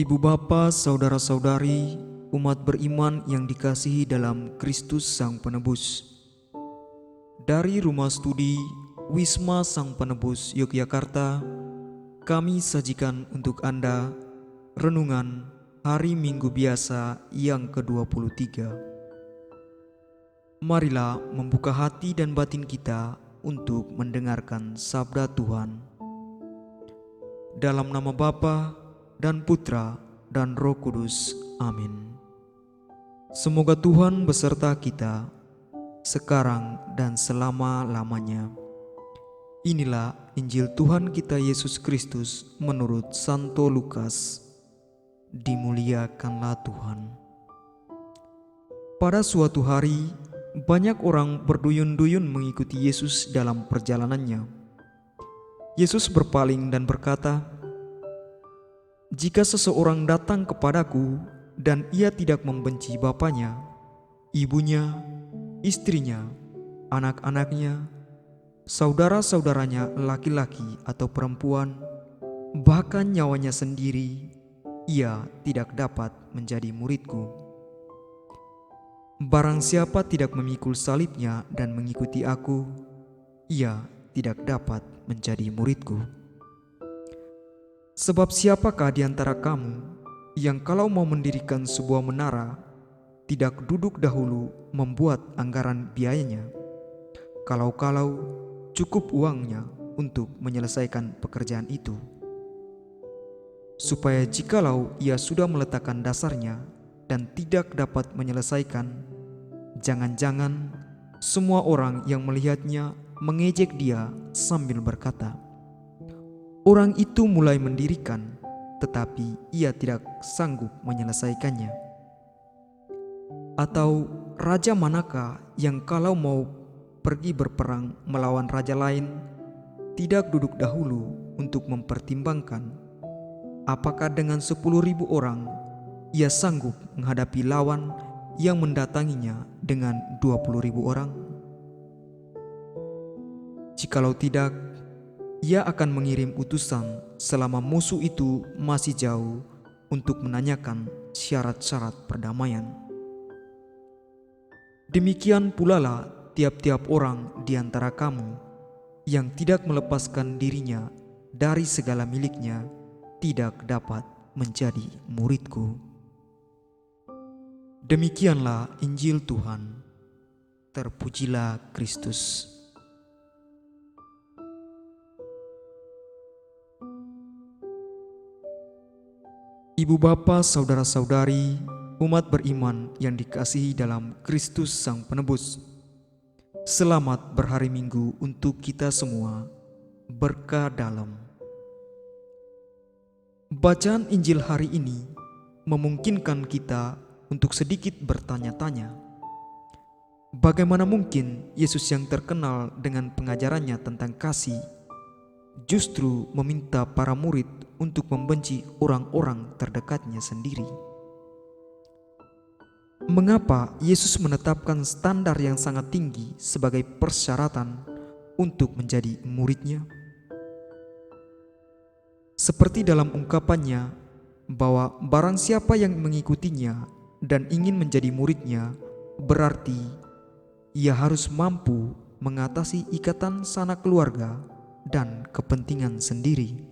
Ibu bapa, saudara-saudari, umat beriman yang dikasihi dalam Kristus Sang Penebus. Dari Rumah Studi Wisma Sang Penebus Yogyakarta, kami sajikan untuk Anda renungan Hari Minggu Biasa yang ke-23. Marilah membuka hati dan batin kita untuk mendengarkan sabda Tuhan. Dalam nama Bapa dan Putra dan Roh Kudus. Amin. Semoga Tuhan beserta kita sekarang dan selama-lamanya. Inilah Injil Tuhan kita Yesus Kristus menurut Santo Lukas. Dimuliakanlah Tuhan. Pada suatu hari, banyak orang berduyun-duyun mengikuti Yesus dalam perjalanannya. Yesus berpaling dan berkata, "Jika seseorang datang kepadaku dan ia tidak membenci bapanya, ibunya, istrinya, anak-anaknya, saudara-saudaranya laki-laki atau perempuan, bahkan nyawanya sendiri, ia tidak dapat menjadi muridku. Barang siapa tidak memikul salibnya dan mengikuti aku, ia tidak dapat menjadi muridku. Sebab siapakah di antara kamu yang kalau mau mendirikan sebuah menara, tidak duduk dahulu membuat anggaran biayanya, kalau-kalau cukup uangnya untuk menyelesaikan pekerjaan itu, supaya jikalau ia sudah meletakkan dasarnya dan tidak dapat menyelesaikan, jangan-jangan semua orang yang melihatnya mengejek dia sambil berkata, 'Orang itu mulai mendirikan, tetapi ia tidak sanggup menyelesaikannya.' Atau raja manakah yang kalau mau pergi berperang melawan raja lain, tidak duduk dahulu untuk mempertimbangkan apakah dengan 10.000 orang ia sanggup menghadapi lawan yang mendatanginya dengan 20.000 orang? Jikalau tidak, ia akan mengirim utusan selama musuh itu masih jauh untuk menanyakan syarat-syarat perdamaian. Demikian pula lah tiap-tiap orang di antara kamu yang tidak melepaskan dirinya dari segala miliknya tidak dapat menjadi muridku." Demikianlah Injil Tuhan. Terpujilah Kristus. Ibu bapa, saudara-saudari, umat beriman yang dikasihi dalam Kristus Sang Penebus, selamat berhari Minggu untuk kita semua. Berkah dalam bacaan Injil hari ini memungkinkan kita untuk sedikit bertanya-tanya, bagaimana mungkin Yesus yang terkenal dengan pengajarannya tentang kasih justru meminta para murid untuk membenci orang-orang terdekatnya sendiri? Mengapa Yesus menetapkan standar yang sangat tinggi sebagai persyaratan untuk menjadi muridnya? Seperti dalam ungkapannya bahwa barang siapa yang mengikutinya dan ingin menjadi muridnya, berarti ia harus mampu mengatasi ikatan sanak keluarga dan kepentingan sendiri.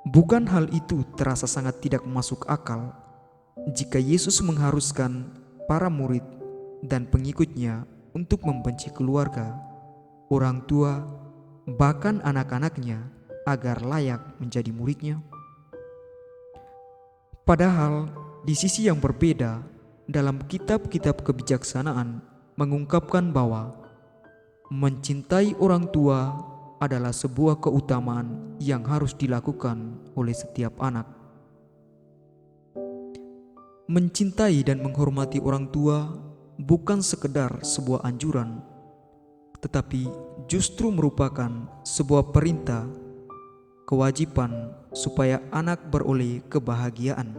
Bukan hal itu terasa sangat tidak masuk akal jika Yesus mengharuskan para murid dan pengikutnya untuk membenci keluarga, orang tua, bahkan anak-anaknya agar layak menjadi muridnya? Padahal di sisi yang berbeda, dalam kitab-kitab kebijaksanaan mengungkapkan bahwa mencintai orang tua adalah sebuah keutamaan yang harus dilakukan oleh setiap anak. Mencintai dan menghormati orang tua bukan sekedar sebuah anjuran, tetapi justru merupakan sebuah perintah, kewajiban supaya anak beroleh kebahagiaan.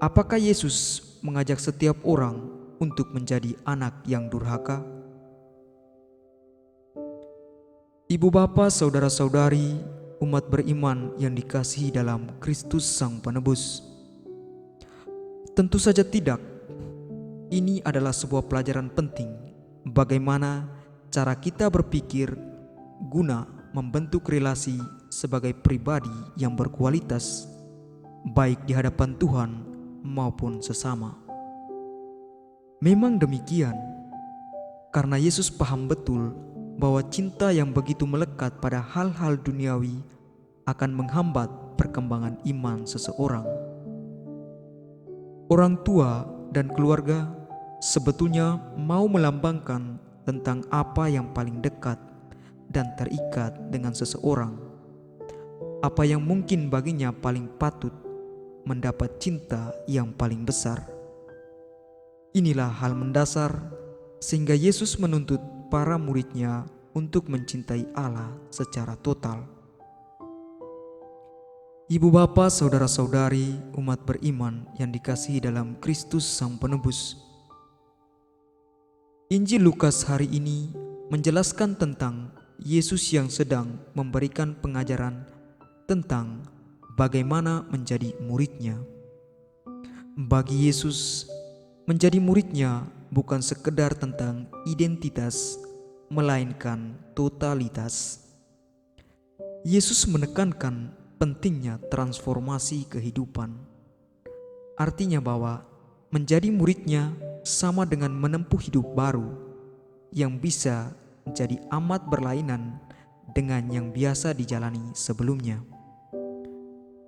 Apakah Yesus mengajak setiap orang untuk menjadi anak yang durhaka? Ibu bapa, saudara-saudari, umat beriman yang dikasihi dalam Kristus Sang Penebus. Tentu saja tidak. Ini adalah sebuah pelajaran penting bagaimana cara kita berpikir guna membentuk relasi sebagai pribadi yang berkualitas, baik di hadapan Tuhan maupun sesama. Memang demikian, karena Yesus paham betul bahwa cinta yang begitu melekat pada hal-hal duniawi akan menghambat perkembangan iman seseorang. Orang tua dan keluarga sebetulnya mau melambangkan tentang apa yang paling dekat dan terikat dengan seseorang, apa yang mungkin baginya paling patut mendapat cinta yang paling besar. Inilah hal mendasar sehingga Yesus menuntut para muridnya untuk mencintai Allah secara total. Ibu bapa, saudara-saudari, umat beriman yang dikasihi dalam Kristus Sang Penebus. Injil Lukas hari ini menjelaskan tentang Yesus yang sedang memberikan pengajaran tentang bagaimana menjadi muridnya. Bagi Yesus, menjadi muridnya bukan sekedar tentang identitas, melainkan totalitas. Yesus menekankan pentingnya transformasi kehidupan. Artinya bahwa menjadi muridnya sama dengan menempuh hidup baru yang bisa jadi amat berlainan dengan yang biasa dijalani sebelumnya.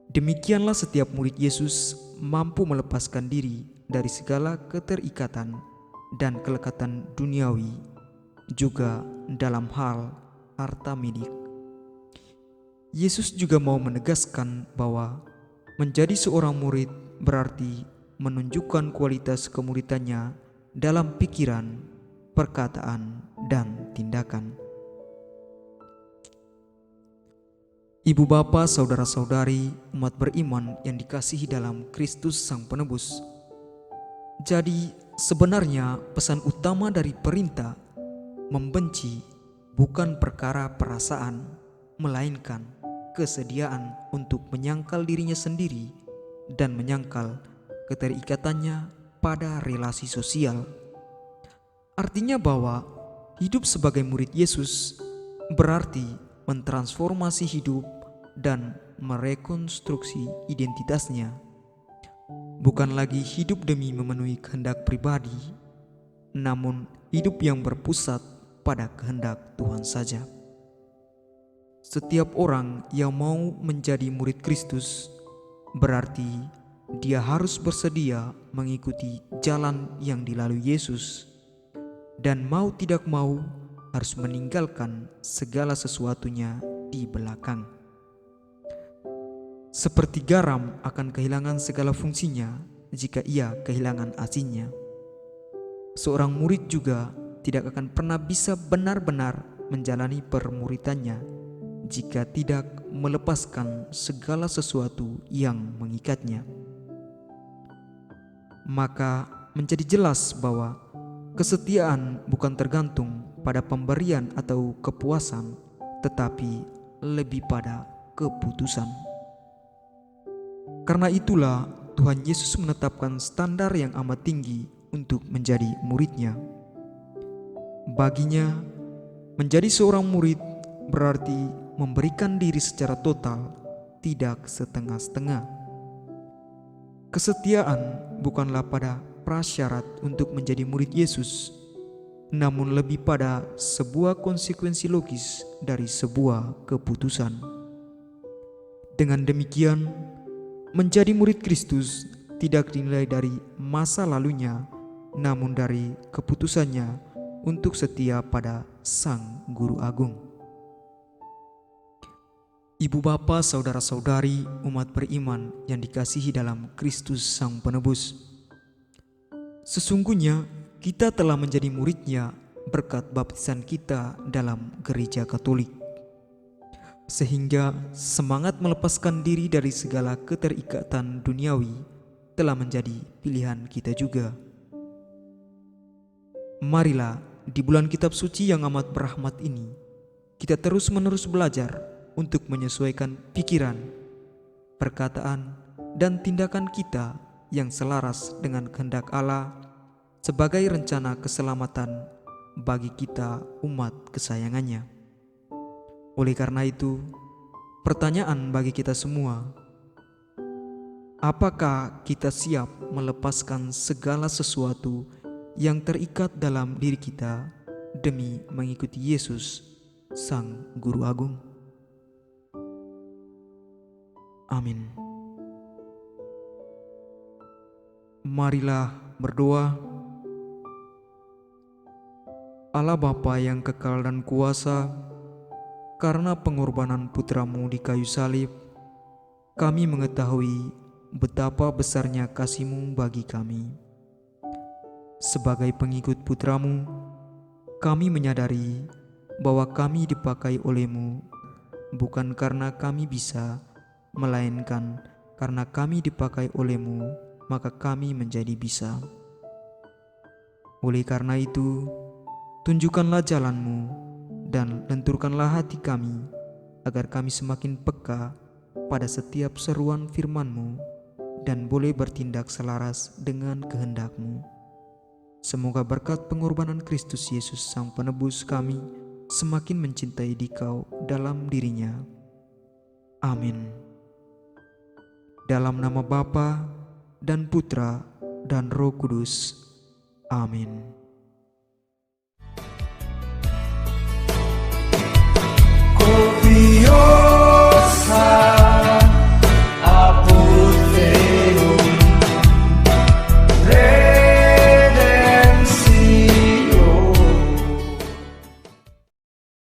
Demikianlah setiap murid Yesus mampu melepaskan diri dari segala keterikatan dan kelekatan duniawi, juga dalam hal harta milik. Yesus juga mau menegaskan bahwa menjadi seorang murid berarti menunjukkan kualitas kemuridannya dalam pikiran, perkataan, dan tindakan. Ibu bapa, saudara-saudari, umat beriman yang dikasihi dalam Kristus Sang Penebus. Jadi sebenarnya pesan utama dari perintah membenci bukan perkara perasaan, melainkan kesediaan untuk menyangkal dirinya sendiri dan menyangkal keterikatannya pada relasi sosial. Artinya bahwa hidup sebagai murid Yesus berarti mentransformasi hidup dan merekonstruksi identitasnya. Bukan lagi hidup demi memenuhi kehendak pribadi, namun hidup yang berpusat pada kehendak Tuhan saja. Setiap orang yang mau menjadi murid Kristus berarti dia harus bersedia mengikuti jalan yang dilalui Yesus, dan mau tidak mau harus meninggalkan segala sesuatunya di belakang. Seperti garam akan kehilangan segala fungsinya jika ia kehilangan asinnya, seorang murid juga tidak akan pernah bisa benar-benar menjalani permuridannya jika tidak melepaskan segala sesuatu yang mengikatnya. Maka menjadi jelas bahwa kesetiaan bukan tergantung pada pemberian atau kepuasan, tetapi lebih pada keputusan. Karena itulah Tuhan Yesus menetapkan standar yang amat tinggi untuk menjadi muridnya. Baginya, menjadi seorang murid berarti memberikan diri secara total, tidak setengah-setengah. Kesetiaan bukanlah pada prasyarat untuk menjadi murid Yesus, namun lebih pada sebuah konsekuensi logis dari sebuah keputusan. Dengan demikian, menjadi murid Kristus tidak dinilai dari masa lalunya, namun dari keputusannya untuk setia pada Sang Guru Agung. Ibu bapa, saudara-saudari, umat beriman yang dikasihi dalam Kristus Sang Penebus. Sesungguhnya kita telah menjadi muridnya berkat baptisan kita dalam gereja Katolik, sehingga semangat melepaskan diri dari segala keterikatan duniawi telah menjadi pilihan kita juga. Marilah di bulan kitab suci yang amat berahmat ini, kita terus-menerus belajar untuk menyesuaikan pikiran, perkataan, dan tindakan kita yang selaras dengan kehendak Allah sebagai rencana keselamatan bagi kita umat kesayangannya. Oleh karena itu, pertanyaan bagi kita semua, apakah kita siap melepaskan segala sesuatu yang terikat dalam diri kita demi mengikuti Yesus, Sang Guru Agung? Amin. Marilah berdoa. Allah Bapa yang kekal dan kuasa, karena pengorbanan putra-Mu di kayu salib, kami mengetahui betapa besarnya kasih-Mu bagi kami. Sebagai pengikut putra-Mu, kami menyadari bahwa kami dipakai oleh-Mu bukan karena kami bisa, melainkan karena kami dipakai oleh-Mu, maka kami menjadi bisa. Oleh karena itu, tunjukkanlah jalan-Mu dan lenturkanlah hati kami, agar kami semakin peka pada setiap seruan firman-Mu dan boleh bertindak selaras dengan kehendak-Mu. Semoga berkat pengorbanan Kristus Yesus Sang Penebus kami semakin mencintai Dikau dalam dirinya. Amin. Dalam nama Bapa dan Putra dan Roh Kudus. Amin.